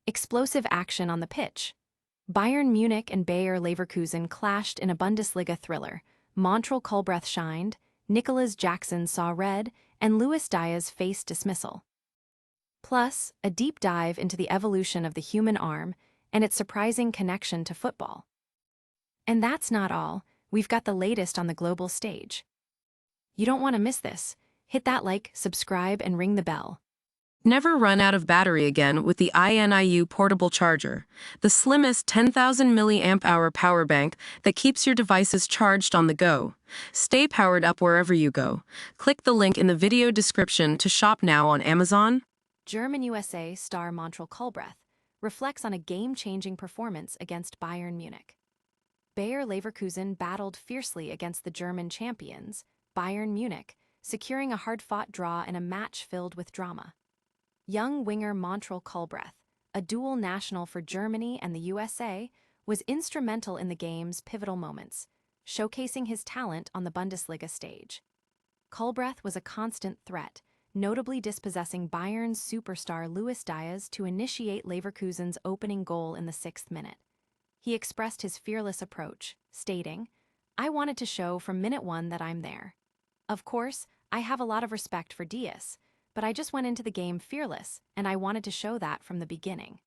Explosive action on the pitch. Bayern Munich and Bayer Leverkusen clashed in a Bundesliga thriller. Montrell Culbreath shined, Nicolas saw red, and Diaz faced dismissal. Plus, a deep dive into the evolution of the human arm and its surprising connection to football. And that's not all. We've got the latest on the global stage. You don't want to miss this. Hit that like, subscribe, and ring the bell. Never run out of battery again with the INIU portable charger, the slimmest 10,000 mAh power bank that keeps your devices charged on the go. Stay powered up wherever you go. Click the link in the video description to shop now on Amazon. German-USA star Montrell Culbreath reflects on a game-changing performance against Bayern Munich. Bayer Leverkusen battled fiercely against the German champions, Bayern Munich, securing a hard-fought draw in a match filled with drama. Young winger Montrell Culbreath, a dual national for Germany and the USA, was instrumental in the game's pivotal moments, showcasing his talent on the Bundesliga stage. Culbreath was a constant threat, notably dispossessing Bayern's superstar Diaz to initiate Leverkusen's opening goal in the 6th minute. He expressed his fearless approach, stating, "I wanted to show from minute 1 that I'm there. Of course, I have a lot of respect for Diaz, but I just went into the game fearless, and I wanted to show that from the beginning."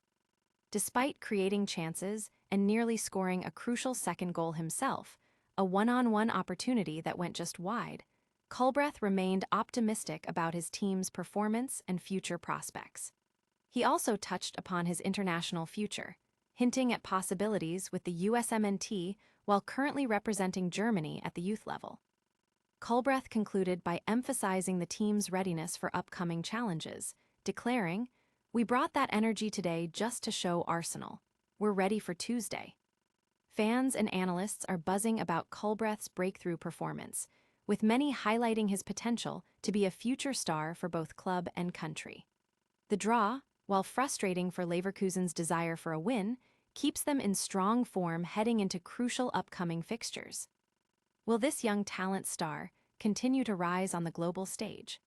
Despite creating chances and nearly scoring a crucial second goal himself, a one-on-one opportunity that went just wide, Culbreath remained optimistic about his team's performance and future prospects. He also touched upon his international future, hinting at possibilities with the USMNT while currently representing Germany at the youth level. Culbreath concluded by emphasizing the team's readiness for upcoming challenges, declaring, "We brought that energy today just to show Arsenal. We're ready for Tuesday." Fans and analysts are buzzing about Culbreath's breakthrough performance, with many highlighting his potential to be a future star for both club and country. The draw, while frustrating for Leverkusen's desire for a win, keeps them in strong form heading into crucial upcoming fixtures. Will this young talent star continue to rise on the global stage?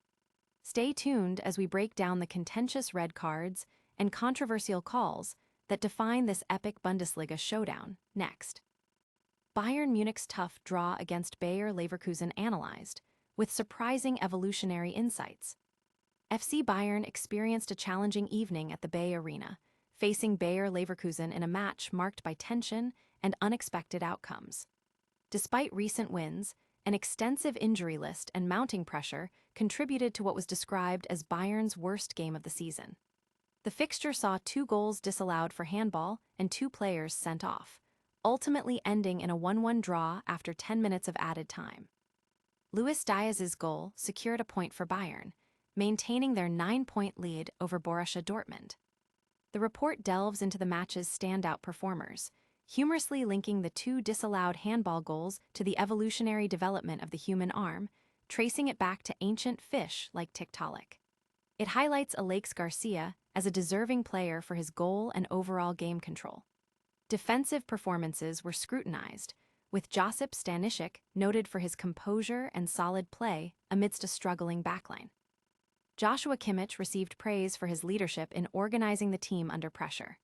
Stay tuned as we break down the contentious red cards and controversial calls that define this epic Bundesliga showdown next. Bayern Munich's tough draw against Bayer Leverkusen analyzed, with surprising evolutionary insights. FC Bayern experienced a challenging evening at the Bay Arena, facing Bayer Leverkusen in a match marked by tension and unexpected outcomes. Despite recent wins, an extensive injury list and mounting pressure contributed to what was described as Bayern's worst game of the season. The fixture saw 2 goals disallowed for handball and 2 players sent off, ultimately ending in a 1-1 draw after 10 minutes of added time. Diaz's goal secured a point for Bayern, maintaining their 9-point lead over Borussia Dortmund. The report delves into the match's standout performers, humorously linking the 2 disallowed handball goals to the evolutionary development of the human arm, tracing it back to ancient fish like Tiktaalik. It highlights Alex Garcia as a deserving player for his goal and overall game control. Defensive performances were scrutinized, with Josip Stanisic noted for his composure and solid play amidst a struggling backline. Joshua Kimmich received praise for his leadership in organizing the team under pressure.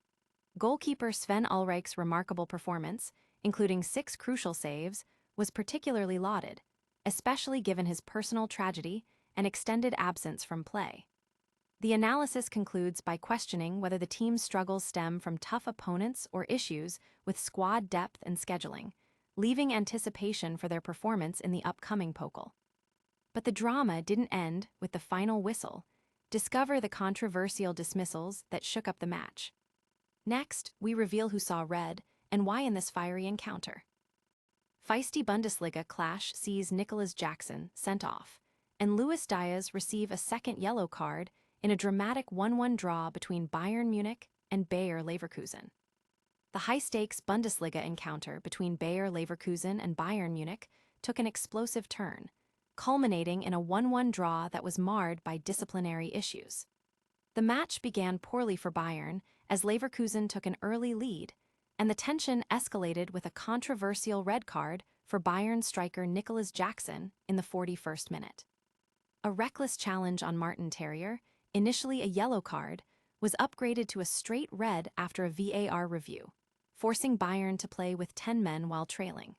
Goalkeeper Sven Ulreich's remarkable performance, including 6 crucial saves, was particularly lauded, especially given his personal tragedy and extended absence from play. The analysis concludes by questioning whether the team's struggles stem from tough opponents or issues with squad depth and scheduling, leaving anticipation for their performance in the upcoming Pokal. But the drama didn't end with the final whistle. Discover the controversial dismissals that shook up the match. Next, we reveal who saw red and why in this fiery encounter. Feisty Bundesliga clash sees Nicolas sent off, and Diaz receive a second yellow card in a dramatic 1-1 draw between Bayern Munich and Bayer Leverkusen. The high-stakes Bundesliga encounter between Bayer Leverkusen and Bayern Munich took an explosive turn, culminating in a 1-1 draw that was marred by disciplinary issues. The match began poorly for Bayern as Leverkusen took an early lead, and the tension escalated with a controversial red card for Bayern striker Nicolas in the 41st minute. A reckless challenge on Martin Terrier, initially a yellow card, was upgraded to a straight red after a VAR review, forcing Bayern to play with 10 men while trailing.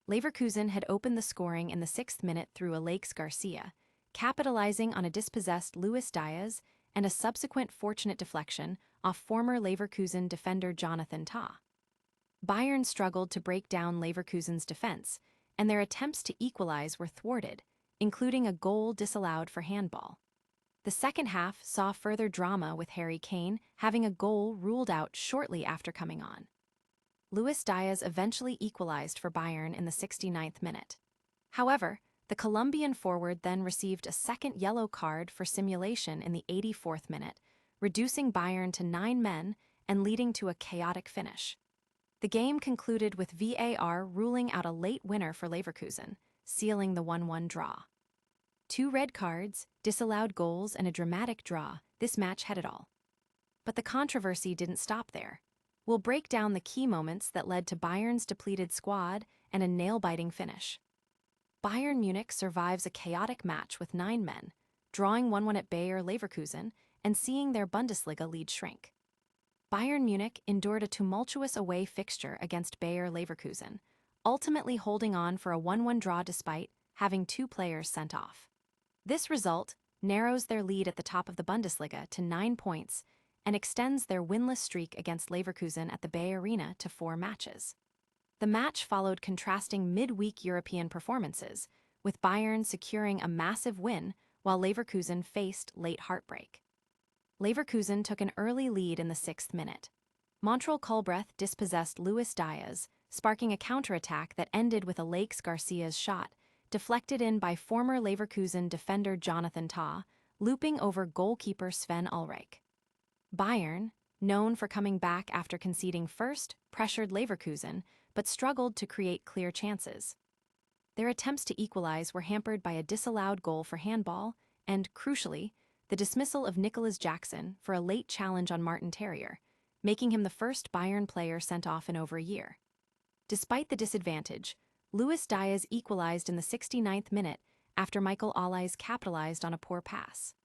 Leverkusen had opened the scoring in the 6th minute through Alex Garcia, capitalizing on a dispossessed Luis Diaz and a subsequent fortunate deflection off former Leverkusen defender Jonathan Tah. Bayern struggled to break down Leverkusen's defense, and their attempts to equalize were thwarted, including a goal disallowed for handball. The second half saw further drama with Harry Kane having a goal ruled out shortly after coming on. Luis Diaz eventually equalized for Bayern in the 69th minute. However, the Colombian forward then received a second yellow card for simulation in the 84th minute, reducing Bayern to 9 men and leading to a chaotic finish. The game concluded with VAR ruling out a late winner for Leverkusen, sealing the 1-1 draw. 2 red cards, disallowed goals, and a dramatic draw, this match had it all. But the controversy didn't stop there. We'll break down the key moments that led to Bayern's depleted squad and a nail-biting finish. Bayern Munich survives a chaotic match with 9 men, drawing 1-1 at Bayer Leverkusen and seeing their Bundesliga lead shrink. Bayern Munich endured a tumultuous away fixture against Bayer Leverkusen, ultimately holding on for a 1-1 draw despite having 2 players sent off. This result narrows their lead at the top of the Bundesliga to 9 points and extends their winless streak against Leverkusen at the Bay Arena to 4 matches. The match followed contrasting midweek European performances, with Bayern securing a massive win while Leverkusen faced late heartbreak. Leverkusen took an early lead in the 6th minute. Montrell Culbreath dispossessed Luis Diaz, sparking a counterattack that ended with Alex Garcia's shot, deflected in by former Leverkusen defender Jonathan Tah, looping over goalkeeper Sven Ulreich. Bayern, known for coming back after conceding first, pressured Leverkusen, but struggled to create clear chances. Their attempts to equalize were hampered by a disallowed goal for handball and, crucially, the dismissal of Nicolas for a late challenge on Martin Terrier, making him the first Bayern player sent off in over a year. Despite the disadvantage, Luis Diaz equalized in the 69th minute after Michael Olise capitalized on a poor pass.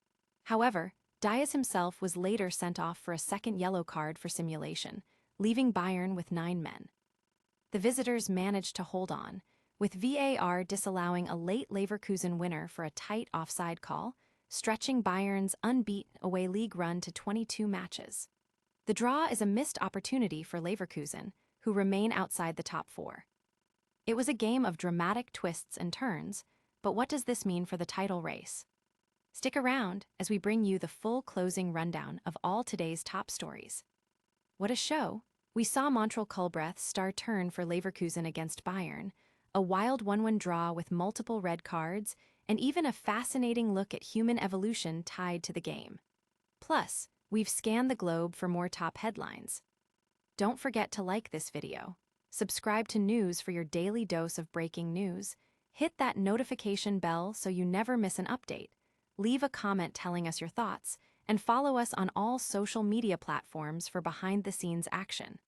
However, Diaz himself was later sent off for a second yellow card for simulation, leaving Bayern with 9 men. The visitors managed to hold on, with VAR disallowing a late Leverkusen winner for a tight offside call, stretching Bayern's unbeaten away league run to 22 matches. The draw is a missed opportunity for Leverkusen, who remain outside the top 4. It was a game of dramatic twists and turns, but what does this mean for the title race? Stick around as we bring you the full closing rundown of all today's top stories. What a show! We saw Montrell Culbreath star turn for Leverkusen against Bayern, a wild 1-1 draw with multiple red cards, and even a fascinating look at human evolution tied to the game. Plus, we've scanned the globe for more top headlines. Don't forget to like this video. Subscribe to News for your daily dose of breaking news. Hit that notification bell so you never miss an update. Leave a comment telling us your thoughts, and follow us on all social media platforms for behind-the-scenes action.